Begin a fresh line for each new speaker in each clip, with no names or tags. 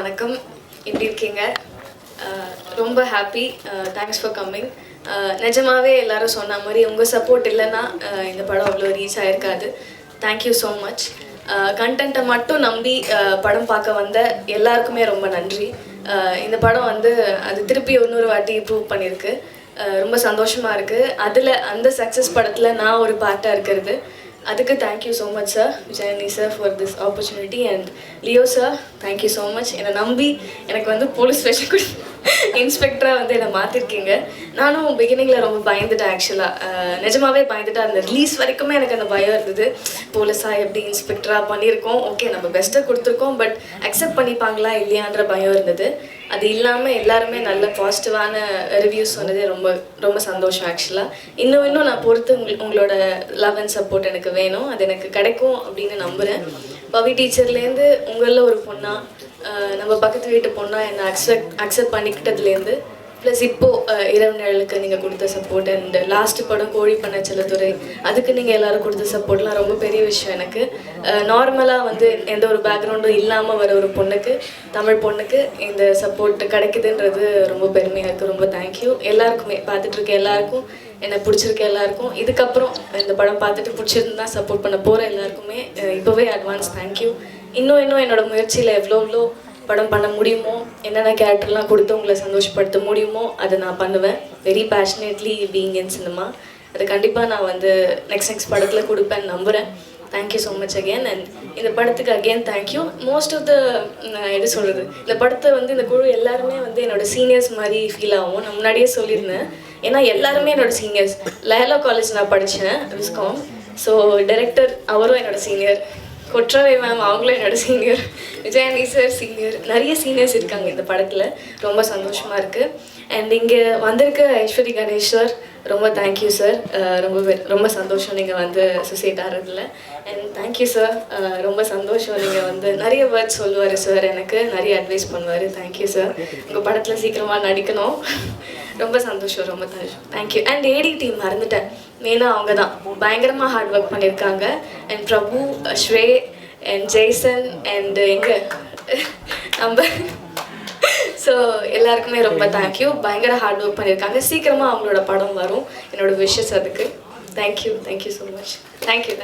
வணக்கம். எப்படி இருக்கீங்க? ரொம்ப ஹாப்பி. Thanks for coming. நிஜமாவே எல்லாரும் சொன்ன மாதிரி உங்கள் சப்போர்ட் இல்லைன்னா இந்த படம் அவ்வளோ ரீச் ஆகிருக்காது. Thank you so much. கண்டென்ட்டை மட்டும் நம்பி படம் பார்க்க வந்த எல்லாருக்குமே ரொம்ப நன்றி. இந்த படம் வந்து அது திருப்பி இன்னொரு வாட்டி ப்ரூவ் பண்ணியிருக்கு. ரொம்ப சந்தோஷமாக இருக்குது. அதில் அந்த சக்ஸஸ் படத்தில் நான் ஒரு பார்ட்டாக இருக்கிறது. அதுக்கு thank you so much sir, Vijayani sir for this opportunity. And Leo sir, thank you so much. என்னை நம்பி எனக்கு வந்து போலீஸ் ஸ்டேஷன் கூட இன்ஸ்பெக்டராக வந்து என்னை மாற்றிருக்கீங்க. நானும் பிகினிங்கில் ரொம்ப பயந்துட்டேன். ஆக்சுவலாக நிஜமாவே பயந்துட்டேன். அந்த ரிலீஸ் வரைக்குமே எனக்கு அந்த பயம் இருந்தது. போலீஸாக எப்படி இன்ஸ்பெக்டராக பண்ணியிருக்கோம், ஓகே நம்ம பெஸ்ட்டாக கொடுத்துருக்கோம், பட் அக்செப்ட் பண்ணிப்பாங்களா இல்லையான்ற பயம் இருந்தது. அது இல்லாமல் எல்லாருமே நல்ல பாசிட்டிவான ரிவ்யூஸ் சொன்னதே ரொம்ப ரொம்ப சந்தோஷம். ஆக்சுவலாக இன்னும் நான் பொறுத்து உங்களோட லவ் அண்ட் சப்போர்ட் எனக்கு வேணும். அது எனக்கு கிடைக்கும் அப்படின்னு நம்புகிறேன். பவி டீச்சர்லேருந்து உங்களில் ஒரு பொண்ணாக, நம்ம பக்கத்து வீட்டு பொண்ணாக என்னை அக்செப்ட் பண்ணிக்கிட்டதுலேருந்து, ப்ளஸ் இப்போது இரவு நிழலுக்கு நீங்கள் கொடுத்த சப்போர்ட், அண்ட் லாஸ்ட்டு படம் கோழி பண்ண செல்லத்துறை, அதுக்கு நீங்கள் எல்லோரும் கொடுத்த சப்போர்ட்லாம் ரொம்ப பெரிய விஷயம் எனக்கு. நார்மலாக வந்து எந்த ஒரு பேக்ரவுண்டும் இல்லாமல் வர ஒரு பொண்ணுக்கு, தமிழ் பொண்ணுக்கு இந்த சப்போர்ட் கிடைக்குதுன்றது ரொம்ப பெருமையாக இருக்குது. ரொம்ப தேங்க்யூ எல்லாருக்குமே, பார்த்துட்ருக்க எல்லாருக்கும், என்னை பிடிச்சிருக்க எல்லாருக்கும், இதுக்கப்புறம் இந்த படம் பார்த்துட்டு பிடிச்சிருந்தா சப்போர்ட் பண்ண போகிற எல்லாருக்குமே இப்போவே அட்வான்ஸ் தேங்க்யூ. இன்னும் என்னோடய முயற்சியில் எவ்வளோ படம் பண்ண முடியுமோ, என்னென்ன கேரக்டர்லாம் கொடுத்து உங்களை சந்தோஷப்படுத்த முடியுமோ அதை நான் பண்ணுவேன். Very passionately being in cinema. அது கண்டிப்பாக நான் வந்து நெக்ஸ்ட் படத்தில் கொடுப்பேன்னு நம்புகிறேன். Thank you so much again. And இந்த படத்துக்கு again thank you. Most of the எது சொல்கிறது, இந்த படத்தை வந்து இந்த குழு எல்லாருமே வந்து என்னோடய சீனியர்ஸ் மாதிரி ஃபீல் ஆகும். நான் முன்னாடியே சொல்லியிருந்தேன். ஏன்னா எல்லாருமே என்னோடய சீனியர்ஸ். லயலா காலேஜ் நான் படித்தேன், விஸ்காம். ஸோ டைரக்டர் அவரும் என்னோடய சீனியர், கொற்றவை மேம் அவங்களும் என்னோட சீனியர், விஜயானி சார் சீனியர், நிறைய சீனியர்ஸ் இருக்காங்க இந்த படத்தில். ரொம்ப சந்தோஷமாக இருக்குது. அண்ட் இங்கே வந்திருக்க ஐஸ்வரி கணேஷ் சார், ரொம்ப தேங்க்யூ சார். ரொம்ப சந்தோஷம் நீங்கள் வந்து அசோசியேட் ஆகிறதுல. அண்ட் தேங்க்யூ சார், ரொம்ப சந்தோஷம். நீங்கள் வந்து நிறைய வேர்ட்ஸ் சொல்லுவார் சார், எனக்கு நிறைய அட்வைஸ் பண்ணுவார். Thank you sir. உங்கள் படத்தில் சீக்கிரமாக நடிக்கணும். ரொம்ப சந்தோஷம், ரொம்ப தேங்க்யூ. அண்ட் ஏடி டீம் மறந்துட்டேன், மெயினாக அவங்க தான் பயங்கரமாக ஹார்ட் ஒர்க் பண்ணியிருக்காங்க. அண்ட் பிரபு, ஸ்ரே அண்ட் ஜெய்சன் அண்ட் எங்கே நம்ம ஸோ எல்லாருக்குமே ரொம்ப தேங்க்யூ. பயங்கர ஹார்ட் ஒர்க் பண்ணியிருக்காங்க. சீக்கிரமாக அவங்களோட படம் வரும். என்னோடய விஷஸ் அதுக்கு. Thank you so much. Thank you.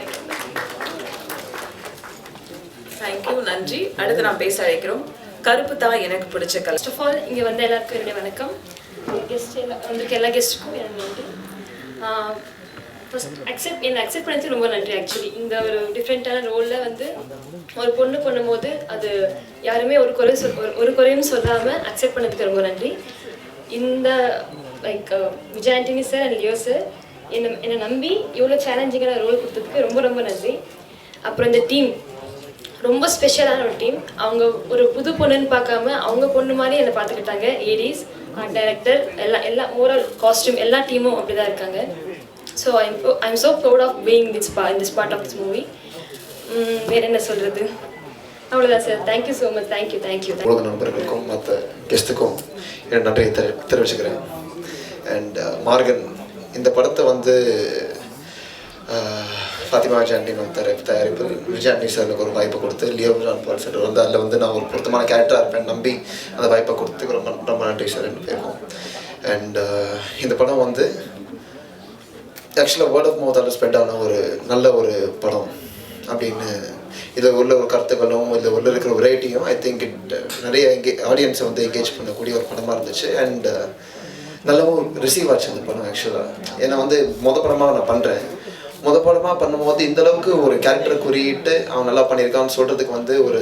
Thank you, நன்றி. அடுத்து நான் பேச அழைக்கிறோம். கருப்பு தான் எனக்கு பிடிச்ச கலர்.
ஃபர்ஸ்ட் ஆஃப் ஆல் இங்கே வந்த எல்லாருக்கும் என்னுடைய வணக்கம். கெஸ்ட் வந்திருக்க எல்லா கெஸ்ட்டுக்கும் எனக்கு நன்றி. ஃபர்ஸ்ட் என்னை அக்செப்ட் பண்ணது ரொம்ப நன்றி. ஆக்சுவலி இந்த ஒரு டிஃப்ரெண்ட்டான ரோலில் வந்து ஒரு பொண்ணு பண்ணும்போது அது யாருமே ஒரு குறையும் சொல்லாமல் அக்செப்ட் பண்ணதுக்கு ரொம்ப நன்றி. இந்த like Vijay Antony sir and Leo sir என்னை நம்பி இவ்வளோ சேலஞ்சிங்கான ரோல் கொடுத்ததுக்கு ரொம்ப ரொம்ப நன்றி. அப்புறம் இந்த டீம் ரொம்ப ஸ்பெஷலான ஒரு டீம். அவங்க ஒரு புது பொண்ணுன்னு பார்க்காம அவங்க பொண்ணு மாதிரி என்னை பார்த்துக்கிட்டாங்க. ஏடிஸ், டைரக்டர், எல்லாம் ஓவரால் காஸ்டியூம் எல்லா டீமும் அப்படி தான் இருக்காங்க. So I'm so proud of being in this part of this movie. வேறு என்ன சொல்கிறது, அவ்வளோதான் sir. Thank you so much. Thank you.
உலக நண்பர்களுக்கும் மற்ற கெஸ்ட்டுக்கும் என் நன்றியை தெரிவிச்சுக்கிறேன். அண்ட் மார்கன் இந்த படத்தை வந்து ஃபாத்திமா ஜாண்டின் தயாரிப்பு விஜயாண்டி சாருக்கு ஒரு வாய்ப்பை கொடுத்து, லியோ ஜான் பால் சார் வந்து அதில் வந்து நான் ஒரு பொருத்தமான கேரக்டராக இருப்பேன் நம்பி அந்த வாய்ப்பை கொடுத்து ரொம்ப நன்றி சார் ரெண்டு பேருக்கும். அண்ட் இந்த படம் வந்து ஆக்சுவலாக வேர்ட் ஆஃப் மவுத்தால் ஸ்ப்ரெட் ஆன ஒரு நல்ல ஒரு படம் அப்படின்னு, இதில் உள்ள ஒரு கருத்துக்களும் இதில் உள்ள இருக்கிற வெரைட்டியும் ஐ திங்க் நிறைய ஆடியன்ஸை வந்து என்கேஜ் பண்ணக்கூடிய ஒரு படமாக இருந்துச்சு. அண்ட் நல்லாவும் ரிசீவ் ஆச்சு அந்த படம். ஆக்சுவலாக ஏன்னா வந்து படமாக நான் பண்ணுறேன். படமாக பண்ணும்போது இந்தளவுக்கு ஒரு கேரக்டரை குறியிட்டு அவன் நல்லா பண்ணியிருக்கான்னு சொல்கிறதுக்கு வந்து ஒரு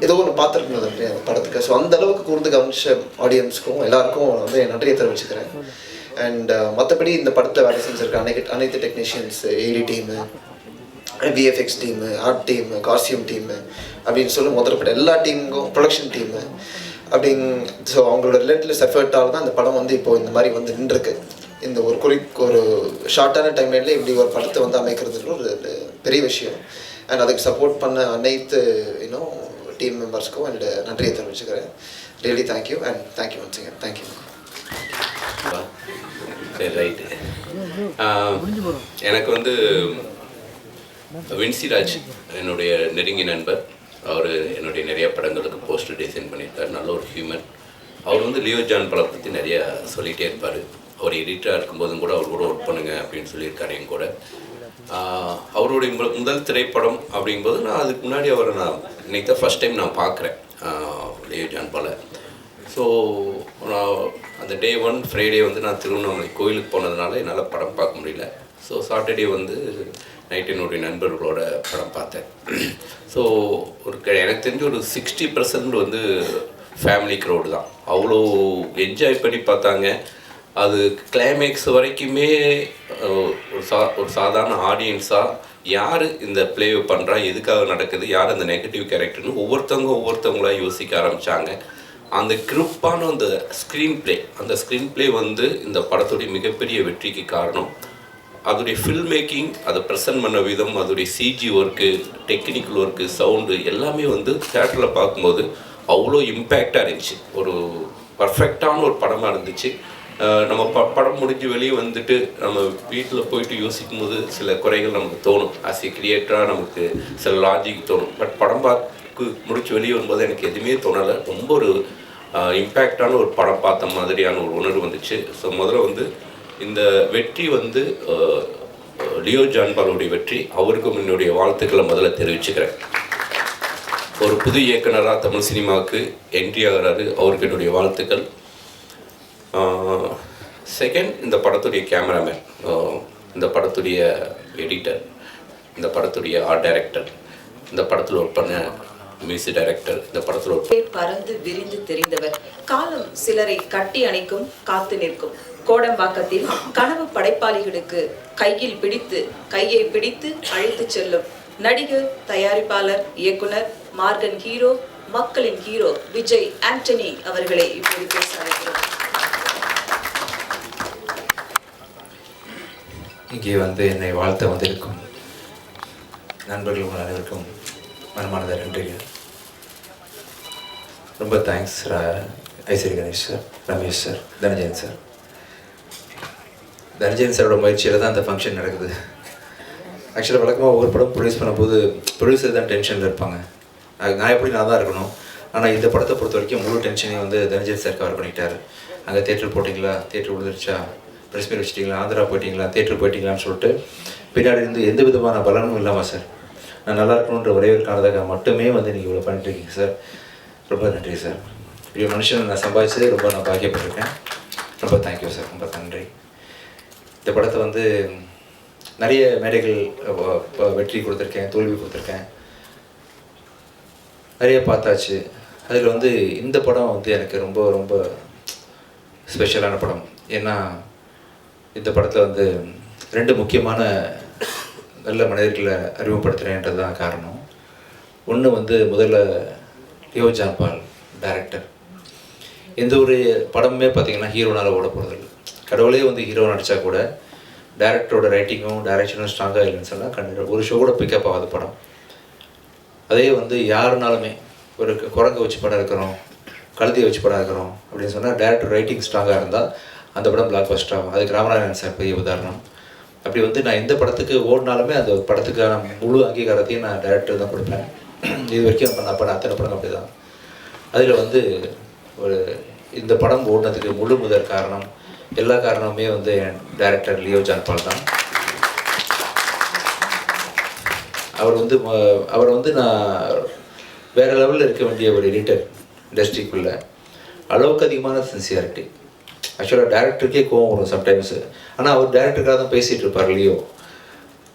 ஏதோ ஒன்று பார்த்துருக்கணும் அந்த படத்துக்கு. ஸோ அந்தளவுக்கு கூர்ந்து கவனிச்ச ஆடியன்ஸுக்கும் எல்லாருக்கும் வந்து என் நன்றியை தெரிவிச்சுக்கிறேன். அண்ட் மற்றபடி இந்த படத்தில் வேலை செஞ்சுருக்க அனைத்து technicians, AD team, VFX team, art team, costume team அப்படின்னு சொல்லி முதல்பட்ட எல்லா டீமுக்கும், ப்ரொடக்ஷன் டீமு ஸோ அவங்களோட ரிலேட்டிவ்ஸ் எஃபர்ட்டால் தான் இந்த படம் வந்து இப்போது இந்த மாதிரி வந்து நின்றுருக்கு. இந்த ஒரு ஷார்ட்டான டைம்லைனில் இப்படி ஒரு படத்தை வந்து அமைக்கிறதுக்கு ஒரு பெரிய விஷயம். அண்ட் அதுக்கு சப்போர்ட் பண்ண அனைத்து டீம் மெம்பர்ஸ்க்கும் அண்ட் நன்றியை தெரிவிச்சுக்கிறேன். Really thank you and thank you once again. Thank you.
சரி, ரைட்டு. எனக்கு வந்து வின்சிராஜ் என்னுடைய நெருங்கிய நண்பர். அவர் என்னுடைய நிறைய படங்களுக்கு போஸ்டர் டிசைன் பண்ணியிருக்கார். நல்ல ஒரு ஹியூமன். அவர் வந்து லியோ ஜான் படம் பற்றி நிறைய சொல்லிகிட்டே இருப்பார். அவர் எடிட்டராக இருக்கும்போதும் கூட அவர் கூட ஒர்க் பண்ணுங்க அப்படின்னு சொல்லியிருக்காரு என் கூட. அவருடைய முதல் திரைப்படம் அப்படிங்கும்போது நான் அதுக்கு முன்னாடி அவரை நான் இன்னைக்கு தான் ஃபஸ்ட் டைம் நான் பார்க்குறேன் லியோ ஜான் பாலை. ஸோ நான் அந்த டே 1 ஃப்ரைடே வந்து நான் திருவண்ணாமலை கோயிலுக்கு போனதுனால என்னால் படம் பார்க்க முடியல. ஸோ சாட்டர்டே வந்து நைட் என்னுடைய நண்பர்களோட படம் பார்த்தேன். ஸோ எனக்கு தெரிஞ்ச ஒரு 60% வந்து ஃபேமிலி க்ரௌடு தான். அவ்வளோ என்ஜாய் பண்ணி பார்த்தாங்க. அது கிளைமேக்ஸ் வரைக்குமே ஒரு சாதாரண ஆடியன்ஸாக யார் இந்த ப்ளேவை பண்ணுறா, எதுக்காக நடக்குது, யார் அந்த நெகட்டிவ் கேரக்டர்னு ஒவ்வொருத்தவங்களாக யோசிக்க ஆரம்பித்தாங்க. அந்த கிரிப்பான அந்த ஸ்க்ரீன் ப்ளே வந்து இந்த படத்துடைய மிகப்பெரிய வெற்றிக்கு காரணம். அதோடைய ஃபில்ம் மேக்கிங், அதை ப்ரெசென்ட் பண்ண விதம், அதோடைய CG work, technical work, sound எல்லாமே வந்து தேட்டரில் பார்க்கும்போது அவ்வளோ இம்பேக்டாக இருந்துச்சு. ஒரு பர்ஃபெக்டான ஒரு படமாக இருந்துச்சு. நம்ம படம் முடிஞ்சு வெளியே வந்துட்டு நம்ம வீட்டில் போயிட்டு யோசிக்கும் போது சில குறைகள் நமக்கு தோணும். ஆஸ் ஏ கிரியேட்டராக நமக்கு சில லாஜிக் தோணும். பட் படம் பார்த்து முடிச்சு வெளியே வரும்போது எனக்கு எதுவுமே தோணலை. ரொம்ப ஒரு இம்பேக்டான ஒரு படம் பார்த்த மாதிரியான ஒரு உணர்வு வந்துச்சு. ஸோ முதல்ல வந்து இந்த வெற்றி வந்து லியோ ஜான் பாலுடைய வெற்றி. அவருக்கு என்னுடைய வாழ்த்துக்களை முதல்ல தெரிவிச்சுக்கிறேன். ஒரு புது இயக்குனராக தமிழ் சினிமாவுக்கு என்ட்ரி ஆகிறாரு, அவருக்கு என்னுடைய வாழ்த்துக்கள். செகண்ட், இந்த படத்துடைய கேமராமேன், இந்த படத்துடைய எடிட்டர், இந்த படத்துடைய ஆர்ட் டைரக்டர், இந்த படத்தில் ஒர்க் பண்ண மியூசிக் டைரக்டர், இந்த படத்தில்
பறந்து விரிந்து தெரிந்தவர். காலம் சிலரை கட்டி அணைக்கும், காத்து நிற்கும். கோடம்பாக்கத்தில் கனவு படைப்பாளிகளுக்கு கையை பிடித்து அழைத்து செல்லும் நடிகர், தயாரிப்பாளர், இயக்குனர், மார்கன் ஹீரோ, மக்களின் ஹீரோ விஜய் ஆண்டனி அவர்களை இப்போது பேச அழைக்கிறோம்.
இங்கே வந்து என்னை வாழ்த்த வந்திருக்கும் நண்பர்கள் உங்கள் அனைவருக்கும் மனமானத நன்றிகள். ரொம்ப thanks Ishari Ganesh sir, Ramesh sir, Dhananjayan sir. Dhananjayan சாரோட முயற்சியில் தான் அந்த ஃபங்க்ஷன் நடக்குது. ஆக்சுவலாக வழக்கமாக ஒவ்வொரு படம் ப்ரொடியூஸ் பண்ணும்போது ப்ரொடியூசர் தான் டென்ஷனில் இருப்பாங்க. நான் தான் இருக்கணும். ஆனால் இந்த படத்தை பொறுத்த வரைக்கும் முழு டென்ஷனையும் வந்து தனஞ்சயன் சார் கவர் பண்ணிட்டார். அங்கே தேட்டர் போட்டிங்களா, தேட்டர் விழுந்துருச்சா, ப்ரெஸ் மீட் வச்சிட்டிங்களா, ஆந்திரா போயிட்டீங்களா, தேட்டர் போயிட்டீங்களான்னு சொல்லிட்டு பின்னாடி இருந்து எந்த விதமான பலனும் இல்லாமல் சார் நான் நல்லா இருக்கணுன்ற ஒரே ஒரு காரணத்துக்காக மட்டுமே வந்து நீங்கள் இவ்வளோ பண்ணிட்டுருக்கீங்க சார். ரொம்ப நன்றி சார். இப்படி மனுஷன் நான் சம்பாதிச்சதே ரொம்ப நான் பாக்கியப்பட்டிருக்கேன். ரொம்ப தேங்க்யூ சார், ரொம்ப நன்றி. இந்த படத்தை வந்து நிறைய மேடைகள் வெற்றி கொடுத்துருக்கேன், தோல்வி கொடுத்துருக்கேன், நிறைய பார்த்தாச்சு. அதில் வந்து இந்த படம் வந்து எனக்கு ரொம்ப ரொம்ப ஸ்பெஷலான படம். ஏன்னா இந்த படத்தில் வந்து 2 முக்கியமான நல்ல மனிதர்களை அறிமுகப்படுத்துகிறேன்றது தான் காரணம். ஒன்று வந்து முதல்ல லியோ ஜான் பால் டைரக்டர். எந்த ஒரு படமுமே பார்த்திங்கன்னா ஹீரோனால் ஓட போகிறதில்ல. கடவுளே வந்து ஹீரோ நடித்தா கூட டைரக்டரோட ரைட்டிங்கும் டைரக்ஷனும் ஸ்ட்ராங்காக இல்லைன்னு சொன்னால் கண்டிப்பாக ஒரு ஷோ கூட பிக்கப் ஆகாத படம். அதே வந்து யாருனாலுமே ஒரு குரங்கை வச்சு படம் இருக்கிறோம், கழுதியை வச்சு படம் இருக்கிறோம் அப்படின்னு சொன்னால் டைரக்டர் ரைட்டிங் ஸ்ட்ராங்காக இருந்தால் அந்த படம் பிளாக் பஸ்டர் ஆகும். அதுக்கு ராமநாதன் சார் பெரிய உதாரணம். அப்படி வந்து நான் எந்த படத்துக்கு ஓடினாலுமே அந்த படத்துக்கான முழு அங்கீகாரத்தையும் நான் டைரக்டர் தான் கொடுப்பேன். இது வரைக்கும் நான் பண்ண அத்தனை படம் அப்படி தான். அதில் வந்து ஒரு இந்த படம் ஓடினதுக்கு முழு முதல் காரணம், எல்லா காரணமுமே வந்து என் டைரக்டர் லியோ ஜான் பால் தான். அவர் வந்து நான் வேறு லெவலில் இருக்க வேண்டிய ஒரு எடிட்டர் இண்டஸ்ட்ரிக்குள்ளே. அளவுக்கு அதிகமான சின்சியாரிட்டி. ஆக்சுவலாக டேரக்டருக்கே கோவம் வரும் சம்டைம்ஸு. ஆனால் அவர் டேரக்டருக்காக தான் பேசிகிட்டு இருப்பார் லியோ.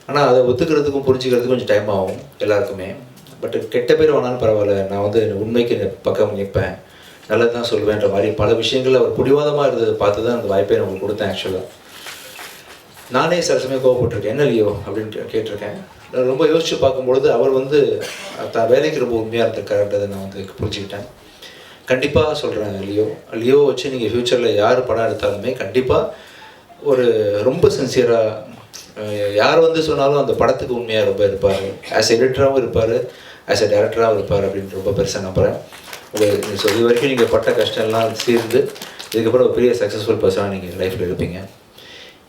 ஆனால் அதை ஒத்துக்கிறதுக்கும் புரிஞ்சுக்கிறதுக்கும் கொஞ்சம் டைம் ஆகும் எல்லாருக்குமே. பட் கெட்ட பேர் வேணாலும் பரவாயில்ல, நான் வந்து உண்மைக்கு பக்கம் நிற்பேன், நல்லது தான் சொல்லுவேன்ற மாதிரி பல விஷயங்கள் அவர் பிடிவாதமாக இருந்ததை பார்த்து தான் அந்த வாய்ப்பை நான் உங்களுக்கு கொடுத்தேன். ஆக்சுவலாக நானே சில சமயம் கோவப்பட்டிருக்கேன், என்ன லியோ அப்படின்னு கேட்டிருக்கேன். ரொம்ப யோசித்து பார்க்கும்பொழுது அவர் வந்து தான் வேலைக்கு ரொம்ப உண்மையாக இருந்திருக்காருன்றதை நான் வந்து புரிஞ்சுக்கிட்டேன். கண்டிப்பாக சொல்கிறேன், லியோ வச்சு நீங்கள் ஃப்யூச்சரில் யார் படம் எடுத்தாலுமே கண்டிப்பாக ஒரு ரொம்ப சின்சியராக யார் வந்து சொன்னாலும் அந்த படத்துக்கு உண்மையாக ரொம்ப இருப்பார். ஆஸ் எடிட்டராகவும் இருப்பார், ஆஸ் எ டேரக்டராகவும் இருப்பார் அப்படின்னு ரொம்ப பெருசாக நம்புகிறேன். உங்களுக்கு சொல்லி வரைக்கும் நீங்கள் பட்ட கஷ்டம்லாம் சேர்ந்து இதுக்கப்புறம் ஒரு பெரிய சக்ஸஸ்ஃபுல் பர்சனாக நீங்கள் லைஃப்பில் இருப்பீங்க.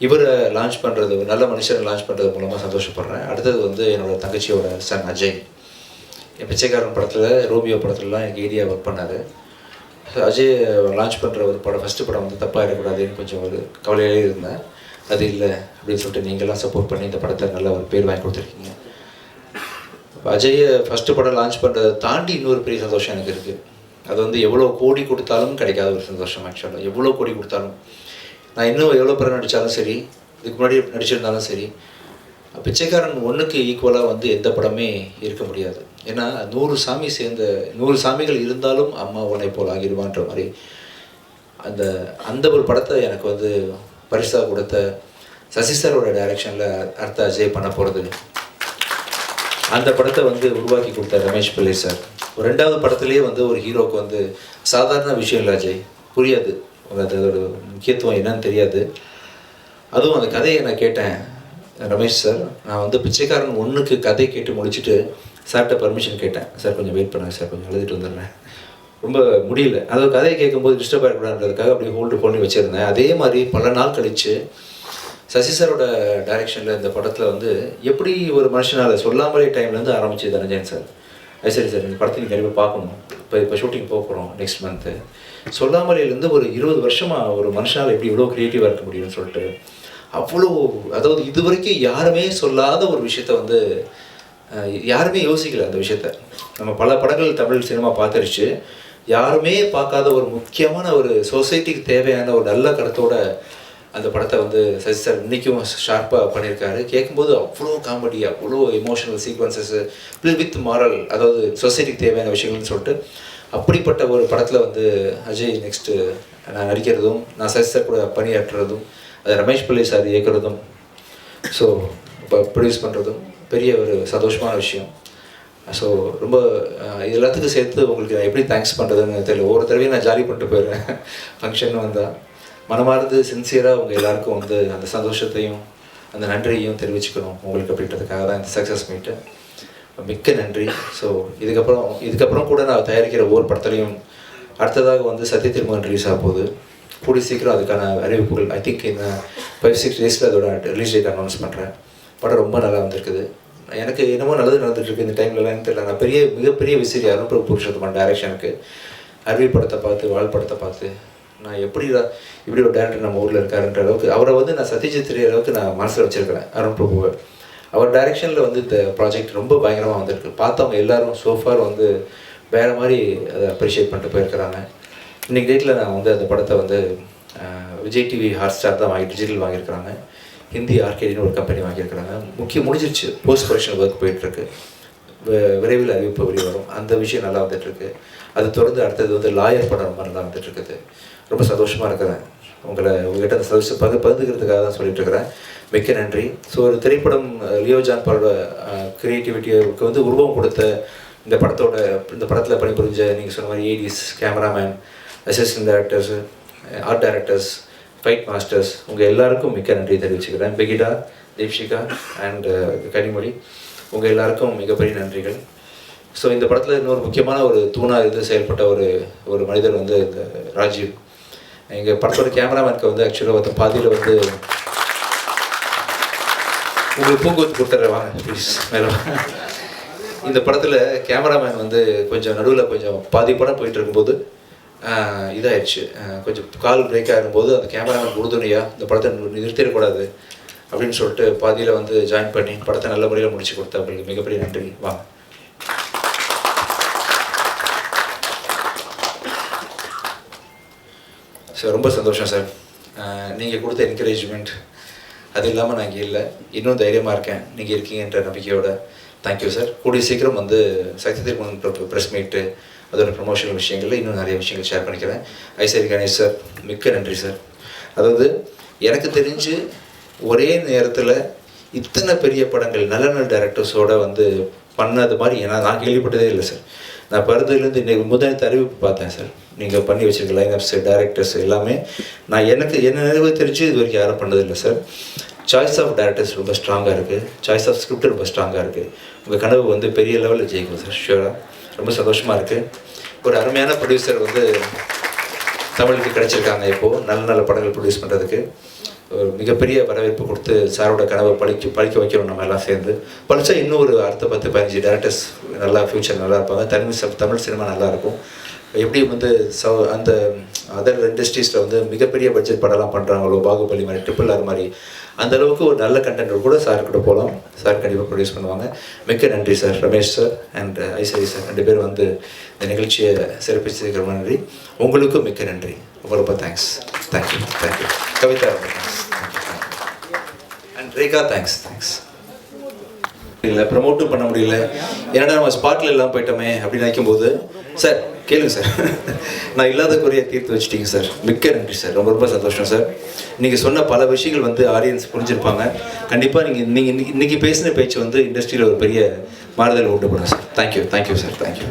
இவரை லான்ச் பண்ணுறது, நல்ல மனுஷரை லான்ச் பண்ணுறது மூலமாக சந்தோஷப்படுறேன். அடுத்தது வந்து என்னோடய தங்கச்சியோட சன் அஜய். என் பிச்சைக்காரன் படத்தில், ரோமியோ படத்துலலாம் எனக்கு ஏரியா ஒர்க் பண்ணார். அஜய் லான்ச் பண்ணுற ஒரு படம், ஃபஸ்ட்டு படம் வந்து தப்பாக இருக்கக்கூடாதுன்னு கொஞ்சம் ஒரு கவலையிலே இருந்தேன். அது இல்லை அப்படின்னு சொல்லிட்டு நீங்கள்லாம் சப்போர்ட் பண்ணி இந்த படத்தை நல்ல ஒரு பேர் வாங்கி கொடுத்துருக்கீங்க. அஜயை ஃபஸ்ட்டு படம் லான்ச் பண்ணுறதை தாண்டி இன்னொரு பெரிய சந்தோஷம் எனக்கு இருக்குது. அது வந்து எவ்வளோ கோடி கொடுத்தாலும் கிடைக்காத ஒரு சந்தோஷம். ஆக்சுவலாக எவ்வளோ கோடி கொடுத்தாலும், நான் இன்னும் எவ்வளோ பேர் நடித்தாலும் சரி, இதுக்கு முன்னாடி நடிச்சிருந்தாலும் சரி, பிச்சைக்காரன் 1க்கு ஈக்குவலாக வந்து எந்த படமே இருக்க முடியாது. ஏன்னா 100 சாமிகள் இருந்தாலும் அம்மா உன்னை போல் ஆகிடுவான்ற மாதிரி அந்த ஒரு படத்தை எனக்கு வந்து பரிசாக கொடுத்த சசி சாரோட டைரக்ஷனில் அடுத்த அஜய் பண்ண போகிறது. அந்த படத்தை வந்து உருவாக்கி கொடுத்த ரமேஷ் பிள்ளை சார். ஒரு 2வது படத்துலேயே வந்து ஒரு ஹீரோவுக்கு வந்து சாதாரண விஷயம் இல்லை அஜய், புரியாது, அதோட முக்கியத்துவம் என்னன்னு தெரியாது. அதுவும் அந்த கதையை நான் கேட்டேன் ரமேஷ் சார். நான் வந்து பிச்சைக்காரன் 1க்கு கதை கேட்டு முடிச்சுட்டு சார்கிட்ட பர்மிஷன் கேட்டேன். சார் கொஞ்சம் வெயிட் பண்ணுங்க சார், கொஞ்சம் எழுதிட்டு வந்துடுறேன், ரொம்ப முடியல. அதாவது கதையை கேட்கும்போது டிஸ்டர்ப் ஆகிடக்கூடாதுன்றதுக்காக அப்படியே ஹோல்டு பண்ணி வச்சுருந்தேன். அதே மாதிரி பல நாள் கழித்து சசி சாரோட டைரெக்ஷனில் இந்த படத்தில் வந்து எப்படி ஒரு மனுஷனால் சொல்லாமலே டைம்லேருந்து ஆரம்பிச்சு தனஞ்சயன் சார், அது சரி சார் இந்த படத்தை நீங்கள் கண்டிப்பாக பார்க்கணும், இப்போ ஷூட்டிங் போக போகிறோம் நெக்ஸ்ட் மந்த்து, சொல்லாமலேருந்து ஒரு 20 வருஷமாக ஒரு மனுஷனால் எப்படி இவ்வளோ க்ரியேட்டிவாக இருக்க முடியும்னு சொல்லிட்டு அவ்வளோ, அதாவது இது வரைக்கும் யாருமே சொல்லாத ஒரு விஷயத்த வந்து யாருமே யோசிக்கல. அந்த விஷயத்த நம்ம பல படங்கள் தமிழ் சினிமா பார்த்துருச்சு, யாருமே பார்க்காத ஒரு முக்கியமான ஒரு சொசைட்டிக்கு தேவையான ஒரு நல்ல கருத்தோட அந்த படத்தை வந்து சசி சார் இன்றைக்கும் ஷார்ப்பாக பண்ணியிருக்காரு. கேட்கும்போது அவ்வளோ காமெடி, அவ்வளோ எமோஷனல் சீக்வன்சஸ்ஸு வித் மாரல், அதாவது சொசைட்டிக்கு தேவையான விஷயங்கள்னு சொல்லிட்டு அப்படிப்பட்ட ஒரு படத்தில் வந்து அஜய் நெக்ஸ்ட்டு நான் நடிக்கிறதும், நான் சசி சார் கூட பணியாற்றுறதும், அதை ரமேஷ் பிள்ளை சார் இயக்குறதும், ஸோ இப்போ ப்ரொடியூஸ் பண்ணுறதும் பெரிய ஒரு சந்தோஷமான விஷயம். ஸோ ரொம்ப இது எல்லாத்துக்கும் சேர்த்து உங்களுக்கு நான் எப்படி தேங்க்ஸ் பண்ணுறதுன்னு தெரியல. ஒவ்வொரு தடவையும் நான் ஜாலி பண்ணிட்டு போயிடுறேன் ஃபங்க்ஷன் வந்தால். மனமார்ந்து சின்சியராக உங்கள் எல்லாருக்கும் வந்து அந்த சந்தோஷத்தையும் அந்த நன்றியையும் தெரிவிச்சுக்கணும் உங்களுக்கு அப்படின்றதுக்காக தான் இந்த சக்ஸஸ் மீட்டு. மிக்க நன்றி. ஸோ இதுக்கப்புறம் கூட நான் தயாரிக்கிற ஒவ்வொரு படத்துலையும் அடுத்ததாக வந்து சத்திய திருமகன் ரிலீஸ் ஆக போகுது. கூடி சீக்கிரம் அதுக்கான அறிவிப்புகள் ஐ திங்க் இன்னும் 5-6 டேஸில் அதோட ரிலீஸ் டேட் அனௌன்ஸ் பண்ணுறேன். படம் ரொம்ப நல்லா வந்திருக்குது. எனக்கு என்னமோ நல்லது நடந்துட்டுருக்கு இந்த டைம்லலாம் தெரியல. நான் மிகப்பெரிய விசிறி அருண் பிரபு புருஷோத்தமன் டைரக்ஷனுக்கு அறிவியல் படத்தை பார்த்து, வாழ் படத்தை பார்த்து, நான் இப்படி ஒரு டேரக்டர் நம்ம ஊரில் இருக்காருன்ற அளவுக்கு அவரை வந்து நான் சத்யஜித் ரே அளவுக்கு நான் மனசில் வச்சுருக்கிறேன் அருண் பிரபுவை. அவர் டைரெக்ஷனில் வந்து இந்த ப்ராஜெக்ட் ரொம்ப பயங்கரமாக வந்திருக்கு. பார்த்தவங்க எல்லோரும் சோஃபார் வந்து வேறு மாதிரி அதை அப்ரிஷியேட் பண்ணிட்டு போயிருக்கிறாங்க. இன்றைக்கி டேட்டில் நான் வந்து அந்த படத்தை வந்து விஜய் டிவி ஹாட்ஸ்டார் தான் டிஜிட்டல் வாங்கியிருக்கிறாங்க. ஹிந்தி ஆர்கேடின்னு ஒரு கம்பெனி வாங்கியிருக்கிறாங்க. முடிஞ்சிருச்சு, போஸ்ட் ப்ரொடக்ஷன் ஒர்க் போயிட்டுருக்கு. விரைவில் அறிவிப்பு வெளிவரும். அந்த விஷயம் நல்லா வந்துட்டுருக்கு. அது தொடர்ந்து அடுத்தது வந்து லாயர் படம் ரொம்ப நல்லா வந்துட்டுருக்குது. ரொம்ப சந்தோஷமாக இருக்கிறேன். உங்கள்கிட்ட அந்த சர்வீஸ் பகிர்ந்துக்கிறதுக்காக தான் சொல்லிட்டு இருக்கிறேன். மிக்க நன்றி. ஸோ ஒரு திரைப்படம் லியோ ஜான் பாலோட கிரியேட்டிவிட்டிக்கு வந்து உருவம் கொடுத்த இந்த படத்தில் பணிபுரிஞ்ச நீங்கள் சொன்ன மாதிரி ADs, cameraman, assistant directors, art directors, fight masters, உங்கள் எல்லாருக்கும் மிக்க நன்றி தெரிவிச்சுக்கிறேன். பெகிடா, தீப்ஷிகா அண்ட் கனிமொழி, உங்கள் எல்லாருக்கும் மிகப்பெரிய நன்றிகள். ஸோ இந்த படத்தில் இன்னொரு முக்கியமான ஒரு தூணாக இருந்து செயல்பட்ட ஒரு மனிதர் வந்து இந்த ராஜீவ். எங்கள் படத்தோட கேமராமேனுக்கு வந்து ஆக்சுவலாக பாதியில் வந்து உங்களுக்கு பூங்கொத்து கொடுத்துட்றேன் வாங்க ப்ளீஸ் மேலே. இந்த படத்தில் கேமராமேன் வந்து கொஞ்சம் நடுவில் கொஞ்சம் பாதி படம் போயிட்டு இருக்கும்போது இதாகிடுச்சு, கொஞ்சம் கால் பிரேக் ஆகும்போது அந்த கேமராமேன் உறுதுணையாக இந்த படத்தை நிறுத்திடக்கூடாது அப்படின்னு சொல்லிட்டு பாதியில் வந்து ஜாயின் பண்ணி படத்தை நல்ல முறையில் முடிச்சு கொடுத்தா அவங்களுக்கு மிகப்பெரிய நன்றி. வாங்க. சார் ரொம்ப சந்தோஷம் சார், நீங்கள் கொடுத்த என்கரேஜ்மெண்ட் அது இல்லாமல் நான் இங்கே இல்லை, இன்னும் தைரியமாக இருக்கேன் நீங்கள் இருக்கீங்கன்ற நம்பிக்கையோட. Thank you sir. கூடிய சீக்கிரம் வந்து சக்தி திருமணம் ப்ரெஸ் மீட்டு அதோட ப்ரொமோஷனல் விஷயங்களில் இன்னும் நிறைய விஷயங்கள் ஷேர் பண்ணிக்கிறேன். ஐசரி கணேஷ் சார் மிக்க நன்றி சார். அதாவது எனக்கு தெரிஞ்சு ஒரே நேரத்தில் இத்தனை பெரிய படங்கள் நல்ல நல்ல டைரக்டர்ஸோடு வந்து பண்ணது மாதிரி நான் கேள்விப்பட்டதே இல்லை சார். நான் பருதுலேருந்து இன்றைக்கி முதல் அறிவிப்பு பார்த்தேன் சார். நீங்கள் பண்ணி வச்சுருக்க லைனப்ஸு, டைரக்டர்ஸ் எல்லாமே என்ன நினைவு தெரிஞ்சு இது வரைக்கும் யாரும் பண்ணதில்லை சார். சாய்ஸ் ஆஃப் டைரக்டர்ஸ் ரொம்ப ஸ்ட்ராங்காக இருக்குது, சாய்ஸ் ஆஃப் ஸ்கிரிப்ட் ரொம்ப ஸ்ட்ராங்காக இருக்குது. உங்கள் கனவு வந்து பெரிய லெவலில் ஜெயிக்கும் சார், ஷியூராக. ரொம்ப சந்தோஷமாக இருக்குது. ஒரு அருமையான ப்ரொடியூசர் வந்து தமிழுக்கு கிடச்சிருக்காங்க இப்போது நல்ல நல்ல படங்கள் ப்ரொடியூஸ் பண்ணுறதுக்கு. ஒரு மிகப்பெரிய வரவேற்பு கொடுத்து சாரோட கனவை பழிக்க வைக்கிறோம் நம்ம எல்லாம் சேர்ந்து. பழிச்சா இன்னும் ஒரு அடுத்த 10-15 டேரக்டர்ஸ் நல்லா ஃப்யூச்சர் நல்லா இருப்பாங்க. தமிழ் சினிமா நல்லாயிருக்கும். எப்படி வந்து அந்த அதர் இண்டஸ்ட்ரீஸில் வந்து மிகப்பெரிய பட்ஜெட் படம்லாம் பண்ணுறாங்களோ, பாகுபலி மாதிரி, RRR மாதிரி, அந்த அளவுக்கு ஒரு நல்ல கண்டென்ட் கூட சார் கூட போகலாம். சார் கண்டிப்பாக ப்ரொடியூஸ் பண்ணுவாங்க. மிக்க நன்றி sir. Ramesh sir and Ishari sir 2 பேர் வந்து இந்த நிகழ்ச்சியை சிறப்பிச்சதுக்கு ரொம்ப நன்றி. உங்களுக்கும் மிக்க நன்றி. ரொம்ப thanks. Thank you. Kavitha and Rekha thanks. இல்லை ப்ரமோட்டும் பண்ண முடியல, ஏன்னா நம்ம ஸ்பாட்டில் எல்லாம் போயிட்டோமே அப்படின்னு நினைக்கும்போது, சார் கேளுங்க சார், நான் இல்லாத குறையை தீர்த்து வச்சிட்டீங்க சார். மிக்க நன்றி சார். ரொம்ப சந்தோஷம் சார். நீங்கள் சொன்ன பல விஷயங்கள் வந்து ஆடியன்ஸ் புரிஞ்சிருப்பாங்க. கண்டிப்பாக நீங்கள் இன்றைக்கி பேசின பேச்சு வந்து இண்டஸ்ட்ரியில் ஒரு பெரிய மாறுதல் உண்டு பண்ணும் சார். Thank you sir. தேங்க்யூ.